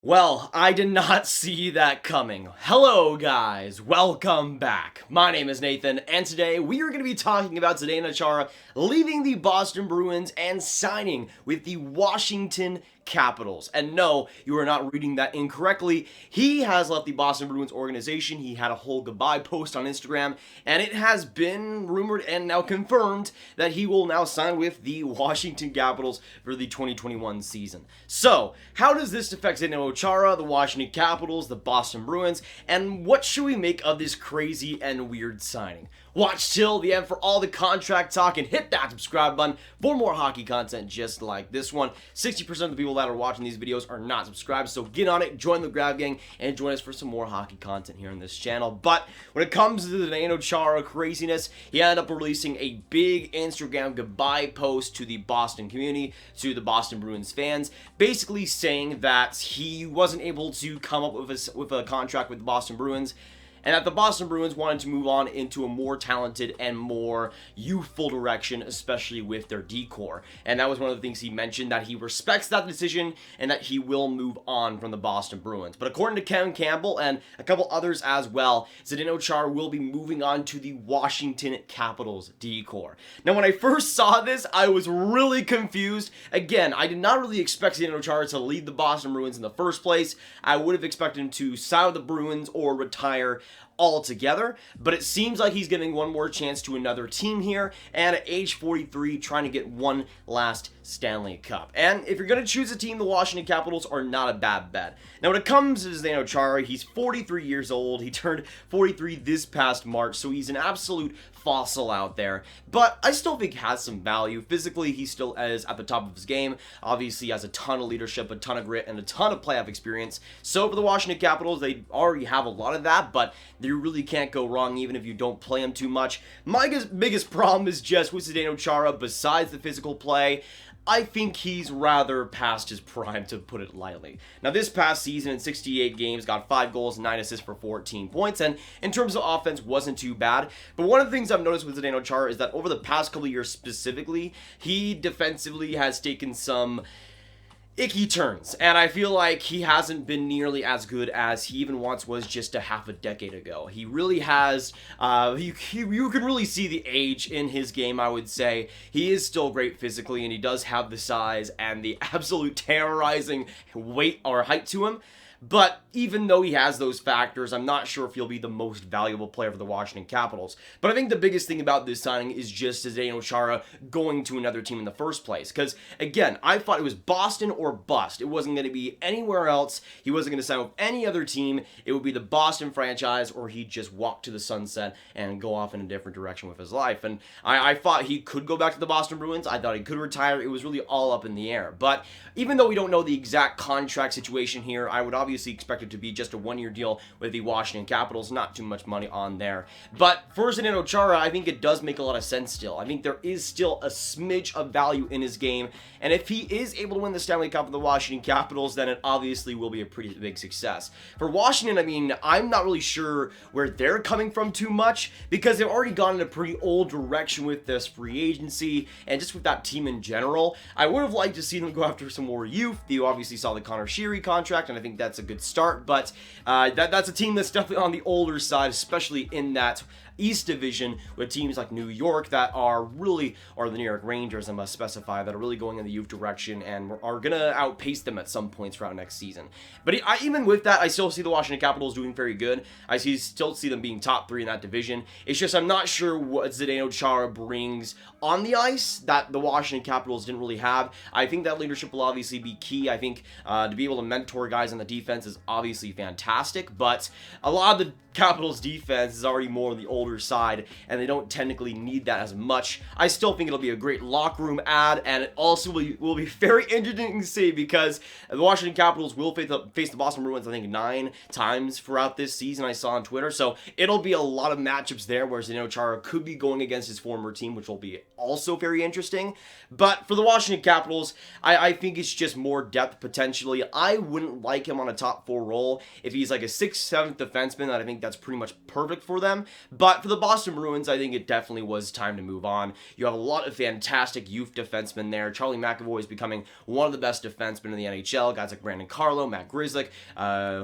Well, I did not see that coming. Hello guys, welcome back. My name is Nathan, and today we are going to be talking about ZDENO CHARA leaving the Boston Bruins and signing with the Washington Capitals. And no, you are not reading that incorrectly. He has left the Boston Bruins organization. He had a whole goodbye post on Instagram, and it has been rumored and now confirmed that he will now sign with the Washington Capitals for the 2021 season. So, how does this affect ZDENO CHARA, the Washington Capitals, the Boston Bruins, and what should we make of this crazy and weird signing? Watch till the end for all the contract talk and hit that subscribe button for more hockey content just like this one. 60% of the people that are watching these videos are not subscribed, so get on it, join the Grav gang, and join us for some more hockey content here on this channel. But when it comes to the ZDENO CHARA craziness, he ended up releasing a big Instagram goodbye post to the Boston community, to the Boston Bruins fans, basically saying that he wasn't able to come up with a contract with the Boston Bruins, and that the Boston Bruins wanted to move on into a more talented and more youthful direction, especially with their decor. And that was one of the things he mentioned, that he respects that decision and that he will move on from the Boston Bruins. But according to Kevin Campbell and a couple others as well, ZDENO CHARA will be moving on to the Washington Capitals decor. Now, when I first saw this, I was really confused. Again, I did not really expect ZDENO CHARA to leave the Boston Bruins in the first place. I would have expected him to sign with the Bruins or retire altogether, but it seems like he's giving one more chance to another team here, and at age 43 trying to get one last Stanley Cup. And if you're going to choose a team, the Washington Capitals are not a bad bet. Now, when it comes to ZDENO CHARA, he's 43 years old. He turned 43 this past March, so he's an absolute fossil out there, but I still think he has some value. Physically, he still is at the top of his game. Obviously, he has a ton of leadership, a ton of grit, and a ton of playoff experience. So for the Washington Capitals, they already have a lot of that, but you really can't go wrong even if you don't play him too much. My biggest problem is just with ZDENO CHARA, besides the physical play, I think he's rather past his prime, to put it lightly. Now, this past season in 68 games, got 5 goals and 9 assists for 14 points, and in terms of offense, wasn't too bad. But one of the things I've noticed with ZDENO CHARA is that over the past couple of years specifically, he defensively has taken some icky turns, and I feel like he hasn't been nearly as good as he even once was just a half a decade ago. He really has, you can really see the age in his game, I would say. He is still great physically, and he does have the size and the absolute terrorizing weight or height to him. But even though he has those factors, I'm not sure if he'll be the most valuable player for the Washington Capitals. But I think the biggest thing about this signing is just ZDENO CHARA going to another team in the first place. Because, again, I thought it was Boston or bust. It wasn't going to be anywhere else. He wasn't going to sign with any other team. It would be the Boston franchise, or he'd just walk to the sunset and go off in a different direction with his life. And I thought he could go back to the Boston Bruins. I thought he could retire. It was really all up in the air. But even though we don't know the exact contract situation here, I would obviously expect it to be just a one-year deal with the Washington Capitals. Not too much money on there. But for ZDENO CHARA, I think it does make a lot of sense still. I think there is still a smidge of value in his game. And if he is able to win the Stanley Cup with the Washington Capitals, then it obviously will be a pretty big success. For Washington, I mean, I'm not really sure where they're coming from too much, because they've already gone in a pretty old direction with this free agency and just with that team in general. I would have liked to see them go after some more youth. You obviously saw the Connor Sheary contract, and I think that's a good start, but that's a team that's definitely on the older side, especially in that East Division, with teams like New York that are really, or the New York Rangers, I must specify, that are really going in the youth direction and are going to outpace them at some points throughout next season. But even with that, I still see the Washington Capitals doing very good. I still see them being top 3 in that division. It's just I'm not sure what ZDENO CHARA brings on the ice that the Washington Capitals didn't really have. I think that leadership will obviously be key. I think to be able to mentor guys on the defense is obviously fantastic, but a lot of the Capitals defense is already more on the older side, and they don't technically need that as much. I still think it'll be a great locker room ad, and it also will be very interesting to see, because the Washington Capitals will face the Boston Bruins, I think, 9 times throughout this season, I saw on Twitter. So it'll be a lot of matchups there where ZDENO CHARA could be going against his former team, which will be also very interesting. But for the Washington Capitals, I think it's just more depth potentially. I wouldn't like him on top 4 role. If he's like a 6th, 7th defenseman, I think that's pretty much perfect for them. But for the Boston Bruins, I think it definitely was time to move on. You have a lot of fantastic youth defensemen there. Charlie McAvoy is becoming one of the best defensemen in the NHL. Guys like Brandon Carlo, Matt Grzelcyk,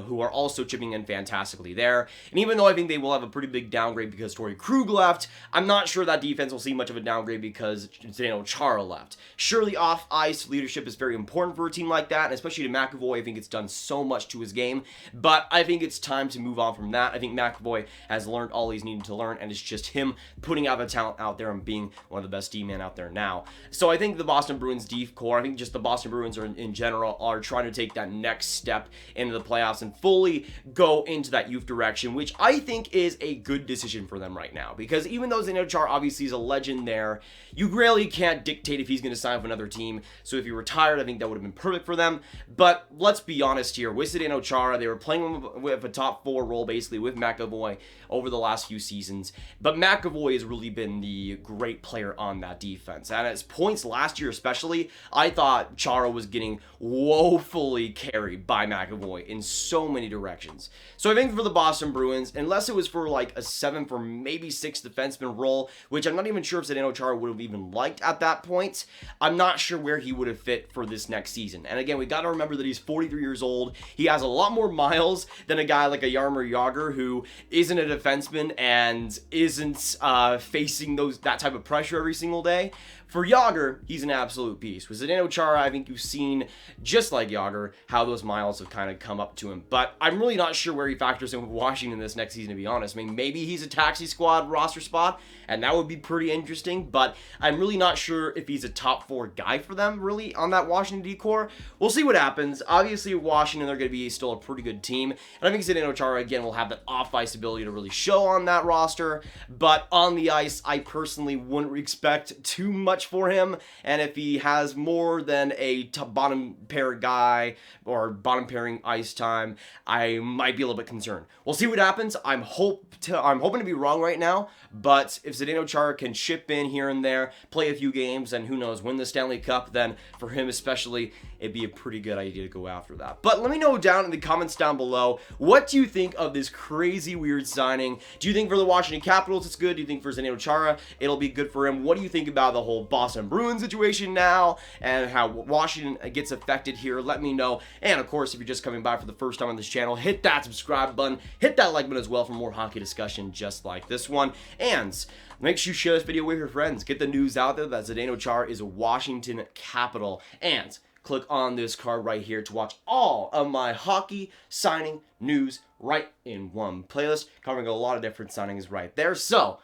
who are also chipping in fantastically there. And even though I think they will have a pretty big downgrade because Torrey Krug left, I'm not sure that defense will see much of a downgrade because ZDENO CHARA left. Surely off-ice leadership is very important for a team like that, and especially to McAvoy, I think it's done so much to his game, but I think it's time to move on from that. I think McAvoy has learned all he's needed to learn, and it's just him putting out the talent out there and being one of the best D-men out there now. So I think the Boston Bruins D-core, I think just the Boston Bruins are in general are trying to take that next step into the playoffs and fully go into that youth direction, which I think is a good decision for them right now, because even though ZDENO CHARA obviously is a legend there, you really can't dictate if he's going to sign with another team. So if he retired, I think that would have been perfect for them. But let's be honest here, with ZDENO CHARA, they were playing with a top 4 role basically with McAvoy over the last few seasons, but McAvoy has really been the great player on that defense, and at points last year especially, I thought CHARA was getting woefully carried by McAvoy in so many directions. So I think for the Boston Bruins, unless it was for like a 7th or maybe 6th defenseman role, which I'm not even sure if ZDENO CHARA would have even liked at that point, I'm not sure where he would have fit for this next season. And again, we got to remember that he's 43 years old. He has a lot more miles than a guy like a Jaromir Jagr, who isn't a defenseman and isn't facing that type of pressure every single day. For Jagr, he's an absolute beast. With ZDENO CHARA, I think you've seen, just like Jagr, how those miles have kind of come up to him. But I'm really not sure where he factors in with Washington this next season, to be honest. I mean, maybe he's a taxi squad roster spot, and that would be pretty interesting. But I'm really not sure if he's a top 4 guy for them, really, on that Washington D-core. We'll see what happens. Obviously, Washington, they're going to be still a pretty good team. And I think ZDENO CHARA, again, will have that off-ice ability to really show on that roster. But on the ice, I personally wouldn't expect too much for him, and if he has more than a bottom pair guy or bottom pairing ice time, I might be a little bit concerned. We'll see what happens. I'm hoping to be wrong right now, but if ZDENO CHARA can chip in here and there, play a few games, and who knows, win the Stanley Cup, then for him especially, it'd be a pretty good idea to go after that. But let me know down in the comments down below, what do you think of this crazy weird signing? Do you think for the Washington Capitals it's good? Do you think for ZDENO CHARA it'll be good for him? What do you think about the whole Boston Bruins situation now and how Washington gets affected here? Let me know. And of course, if you're just coming by for the first time on this channel, hit that subscribe button, hit that like button as well for more hockey discussion just like this one. And make sure you share this video with your friends. Get the news out there that ZDENO CHARA is a Washington Capital. And click on this card right here to watch all of my hockey signing news right in one playlist, covering a lot of different signings right there. So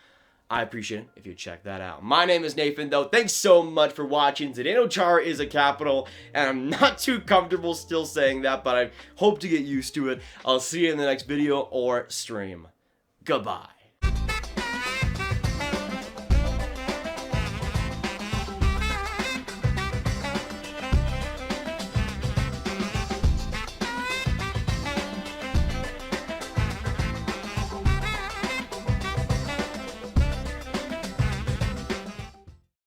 I appreciate it if you check that out. My name is Nathan, though. Thanks so much for watching. ZDENO CHARA is a Capital, and I'm not too comfortable still saying that, but I hope to get used to it. I'll see you in the next video or stream. Goodbye.